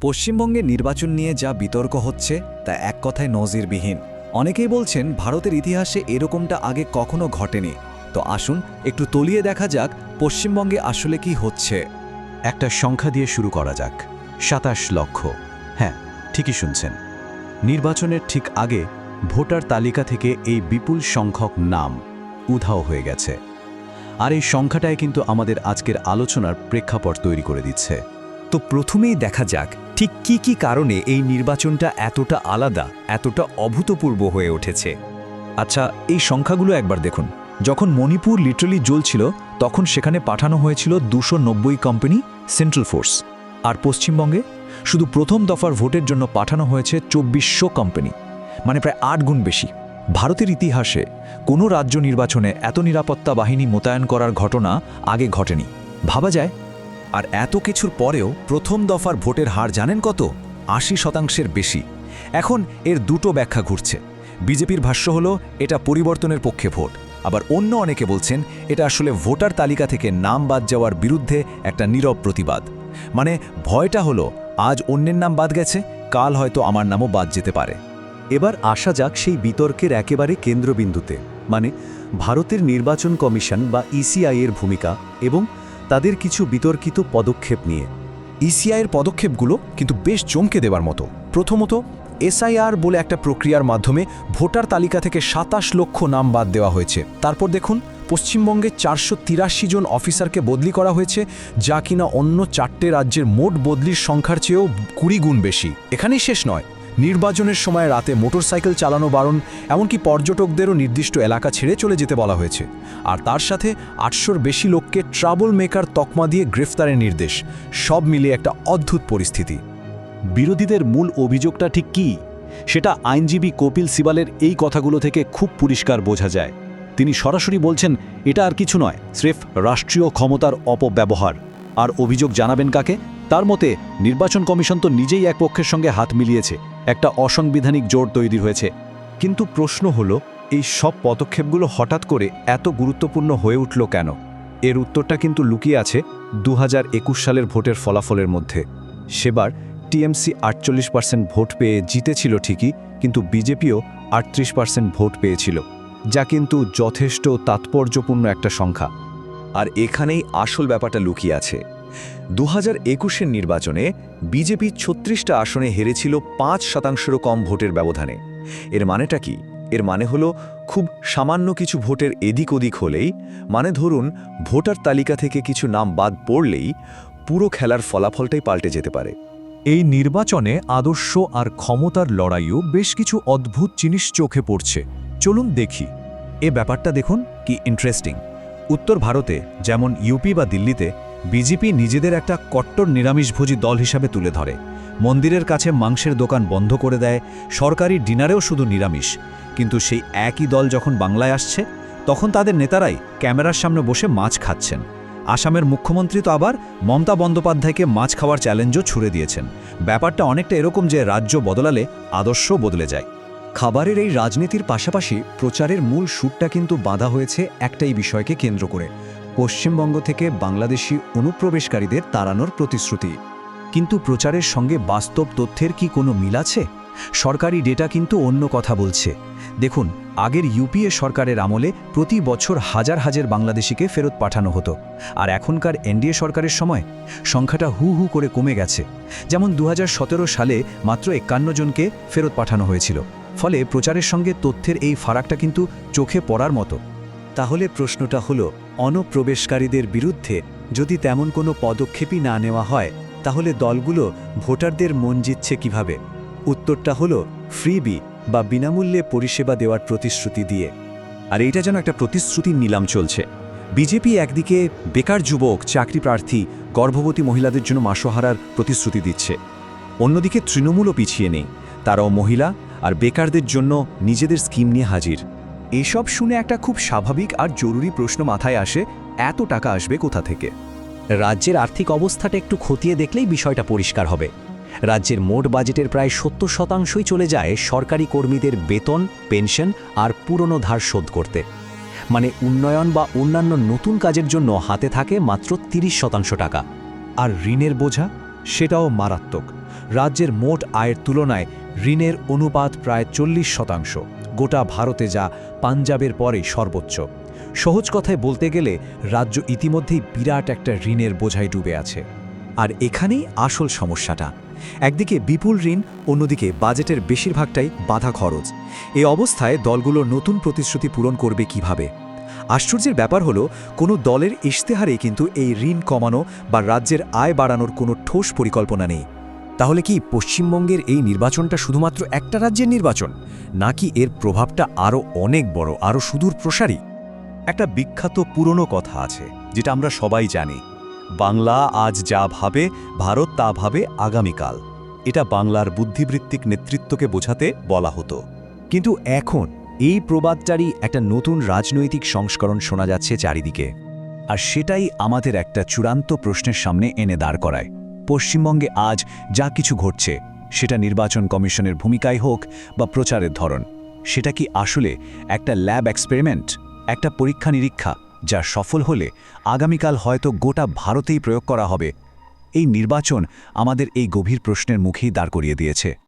পশ্চিমবঙ্গে নির্বাচন নিয়ে যা বিতর্ক হচ্ছে তা এক কথায় নজিরবিহীন। অনেকেই বলছেন ভারতের ইতিহাসে এরকমটা আগে কখনো ঘটেনি। তো আসুন একটু তলিয়ে দেখা যাক পশ্চিমবঙ্গে আসলে কি হচ্ছে। একটা সংখ্যা দিয়ে শুরু করা যাক। ২৭ লক্ষ। হ্যাঁ, ঠিকই শুনছেন। নির্বাচনের ঠিক আগে ভোটার তালিকা থেকে এই বিপুল সংখ্যক নাম উধাও হয়ে গেছে। আর এই সংখ্যাটাই কিন্তু আমাদের আজকের আলোচনার প্রেক্ষাপট তৈরি করে দিচ্ছে। তো প্রথমেই দেখা যাক ঠিক কি কারণে এই নির্বাচনটা এতটা আলাদা, এতটা অভূতপূর্ব হয়ে উঠেছে। আচ্ছা, এই সংখ্যাগুলো একবার দেখুন। যখন মণিপুর লিটারালি জ্বলছিল তখন সেখানে পাঠানো হয়েছিল ২৯০ কোম্পানি সেন্ট্রাল ফোর্স। আর পশ্চিমবঙ্গে শুধু প্রথম দফার ভোটের জন্য পাঠানো হয়েছে ২৪০০ কোম্পানি, মানে প্রায় ৮ গুণ বেশি। ভারতের ইতিহাসে কোনো রাজ্য নির্বাচনে এত নিরাপত্তা বাহিনী মোতায়েন করার ঘটনা আগে ঘটেনি, ভাবা যায়। আর এত কিছুর পরেও প্রথম দফার ভোটের হার জানেন কত? ৮০% বেশি। এখন এর দুটো ব্যাখ্যা ঘুরছে। বিজেপির ভাষ্য হলো এটা পরিবর্তনের পক্ষে ভোট, আবার অন্য অনেকে বলছেন এটা আসলে ভোটার তালিকা থেকে নাম বাদ যাওয়ার বিরুদ্ধে একটা নীরব প্রতিবাদ। মানে ভয়টা হলো আজ অন্যের নাম বাদ গেছে, কাল হয়তো আমার নামও বাদ যেতে পারে। এবার আসা যাক সেই বিতর্কের একেবারে কেন্দ্রবিন্দুতে, মানে ভারতের নির্বাচন কমিশন বা ইসিআই এর ভূমিকা এবং তাদের কিছু বিতর্কিত পদক্ষেপ নিয়ে। ইসিআইয়ের পদক্ষেপগুলো কিন্তু বেশ চমকে দেওয়ার মতো। প্রথমত, এসআইআর বলে একটা প্রক্রিয়ার মাধ্যমে ভোটার তালিকা থেকে ২৭ লক্ষ নাম বাদ দেওয়া হয়েছে। তারপর দেখুন, পশ্চিমবঙ্গে ৪৮৩ জন অফিসারকে বদলি করা হয়েছে, যা কিনা অন্য ৪টে রাজ্যের মোট বদলির সংখ্যার চেয়েও ২০ গুণ বেশি। এখানেই শেষ নয়, নির্বাচনের সময় রাতে মোটরসাইকেল চালানো বারণ, এমনকি পর্যটকদেরও নির্দিষ্ট এলাকা ছেড়ে চলে যেতে বলা হয়েছে। আর তার সাথে ৮০০-র বেশি লোককে ট্রাবল মেকার তকমা দিয়ে গ্রেফতারের নির্দেশ। সব মিলিয়ে একটা অদ্ভুত পরিস্থিতি। বিরোধীদের মূল অভিযোগটা ঠিক কী, সেটা আইনজীবী কপিল সিবালের এই কথাগুলো থেকে খুব পরিষ্কার বোঝা যায়। তিনি সরাসরি বলছেন এটা আর কিছু নয়, স্রেফ রাষ্ট্রীয় ক্ষমতার অপব্যবহার। আর অভিযোগ জানাবেন কাকে? তার মতে নির্বাচন কমিশন তো নিজেই এক পক্ষের সঙ্গে হাত মিলিয়েছে, একটা অসাংবিধানিক জোট তৈরি হয়েছে। কিন্তু প্রশ্ন হলো, এই সব পদক্ষেপগুলো হঠাৎ করে এত গুরুত্বপূর্ণ হয়ে উঠল কেন? এর উত্তরটা কিন্তু লুকিয়ে আছে ২০২১ সালের ভোটের ফলাফলের মধ্যে। সেবার টিএমসি ৪৮% ভোট পেয়ে জিতেছিল ঠিকই, কিন্তু বিজেপিও ৩৮% ভোট পেয়েছিল, যা কিন্তু যথেষ্ট তাৎপর্যপূর্ণ একটা সংখ্যা। আর এখানেই আসল ব্যাপারটা লুকিয়ে আছে। ২০২১-এর নির্বাচনে বিজেপি ৩৬টা আসনে হেরেছিল ৫%-রও কম ভোটের ব্যবধানে। এর মানেটা কি? এর মানে হলো খুব সামান্য কিছু ভোটের এদিক ওদিক হলেই, মানে ধরুন ভোটার তালিকা থেকে কিছু নাম বাদ পড়লেই পুরো খেলার ফলাফলটাই পাল্টে যেতে পারে। এই নির্বাচনে আদর্শ আর ক্ষমতার লড়াইও বেশ কিছু অদ্ভুত জিনিস চোখে পড়ছে। চলুন দেখি। এ ব্যাপারটা দেখুন কি ইন্টারেস্টিং। উত্তর ভারতে যেমন ইউপি বা দিল্লিতে বিজেপি নিজেদের একটা কট্টর নিরামিষভোজী দল হিসাবে তুলে ধরে। মন্দিরের কাছে মাংসের দোকান বন্ধ করে দেয়, সরকারি ডিনারেও শুধু নিরামিষ। কিন্তু সেই একই দল যখন বাংলায় আসছে, তখন তাদের নেতারাই ক্যামেরার সামনে বসে মাছ খাচ্ছেন। আসামের মুখ্যমন্ত্রী তো আবার মমতা বন্দ্যোপাধ্যায়কে মাছ খাওয়ার চ্যালেঞ্জও ছুড়ে দিয়েছেন। ব্যাপারটা অনেকটা এরকম যে রাজ্য বদলালে আদর্শও বদলে যায়। খাবারের এই রাজনীতির পাশাপাশি প্রচারের মূল সুরটা কিন্তু বাঁধা হয়েছে একটাই বিষয়কে কেন্দ্র করে, পশ্চিমবঙ্গ থেকে বাংলাদেশি অনুপ্রবেশকারীদের তাড়ানোর প্রতিশ্রুতি। কিন্তু প্রচারের সঙ্গে বাস্তব তথ্যের কি কোনো মিল আছে? সরকারি ডেটা কিন্তু অন্য কথা বলছে। দেখুন, আগের ইউপিএ সরকারের আমলে প্রতি বছর হাজার হাজার বাংলাদেশিকে ফেরত পাঠানো হতো, আর এখনকার এনডিএ সরকারের সময় সংখ্যাটা হু হু করে কমে গেছে। যেমন ২০১৭ সালে মাত্র ৫১ জনকে ফেরত পাঠানো হয়েছিল। ফলে প্রচারের সঙ্গে তথ্যের এই ফারাকটা কিন্তু চোখে পড়ার মতো। তাহলে প্রশ্নটা হলো, অনুপ্রবেশকারীদের বিরুদ্ধে যদি তেমন কোনো পদক্ষেপই না নেওয়া হয়, তাহলে দলগুলো ভোটারদের মন জিতছে কিভাবে? উত্তরটা হলো ফ্রিবি বা বিনামূল্যে পরিষেবা দেওয়ার প্রতিশ্রুতি দিয়ে। আর এইটা যেন একটা প্রতিশ্রুতির নিলাম চলছে। বিজেপি একদিকে বেকার যুবক, চাকরি প্রার্থী, গর্ভবতী মহিলাদের জন্য মাসোহারার প্রতিশ্রুতি দিচ্ছে, অন্যদিকে তৃণমূলও পিছিয়ে নেই, তারাও মহিলা আর বেকারদের জন্য নিজেদের স্কিম নিয়ে হাজির। এসব শুনে একটা খুব স্বাভাবিক আর জরুরি প্রশ্ন মাথায় আসে, এত টাকা আসবে কোথা থেকে? রাজ্যের আর্থিক অবস্থাটা একটু খতিয়ে দেখলেই বিষয়টা পরিষ্কার হবে। রাজ্যের মোট বাজেটের প্রায় ৭০% চলে যায় সরকারি কর্মীদের বেতন, পেনশন আর পুরনো ধার শোধ করতে। মানে উন্নয়ন বা অন্যান্য নতুন কাজের জন্য হাতে থাকে মাত্র ৩০% টাকা। আর ঋণের বোঝা, সেটাও মারাত্মক। রাজ্যের মোট আয়ের তুলনায় ঋণের অনুপাত প্রায় 40%, গোটা ভারতে যা পাঞ্জাবের পরে সর্বোচ্চ। সহজ কথায় বলতে গেলে রাজ্য ইতিমধ্যেই বিরাট একটা ঋণের বোঝায় ডুবে আছে। আর এখানেই আসল সমস্যাটা। একদিকে বিপুল ঋণ, অন্যদিকে বাজেটের বেশিরভাগটাই বাধা খরচ। এই অবস্থায় দলগুলো নতুন প্রতিশ্রুতি পূরণ করবে কিভাবে? আশ্চর্যের ব্যাপার হলো, কোনো দলের ইশতেহারে কিন্তু এই ঋণ কমানো বা রাজ্যের আয় বাড়ানোর কোনো ঠোস পরিকল্পনা নেই। তাহলে কি পশ্চিমবঙ্গের এই নির্বাচনটা শুধুমাত্র একটা রাজ্যের নির্বাচন, নাকি এর প্রভাবটা আরও অনেক বড়, আরও সুদূর প্রসারী? একটা বিখ্যাত পুরনো কথা আছে, যেটা আমরা সবাই জানি, বাংলা আজ যা ভাবে ভারত তা ভাবে আগামীকাল। এটা বাংলার বুদ্ধিবৃত্তিক নেতৃত্বকে বোঝাতে বলা হতো। কিন্তু এখন এই প্রবাদটারই একটা নতুন রাজনৈতিক সংস্করণ শোনা যাচ্ছে চারিদিকে। আর সেটাই আমাদের একটা চূড়ান্ত প্রশ্নের সামনে এনে দাঁড় করায়। পশ্চিমবঙ্গে আজ যা কিছু ঘটছে, সেটা নির্বাচন কমিশনের ভূমিকায় হোক বা প্রচারের ধরন, সেটা কি আসলে একটা ল্যাব এক্সপেরিমেন্ট, একটা পরীক্ষা নিরীক্ষা, যা সফল হলে আগামীকাল হয়তো গোটা ভারতেই প্রয়োগ করা হবে? এই নির্বাচন আমাদের এই গভীর প্রশ্নের মুখেই দাঁড় করিয়ে দিয়েছে।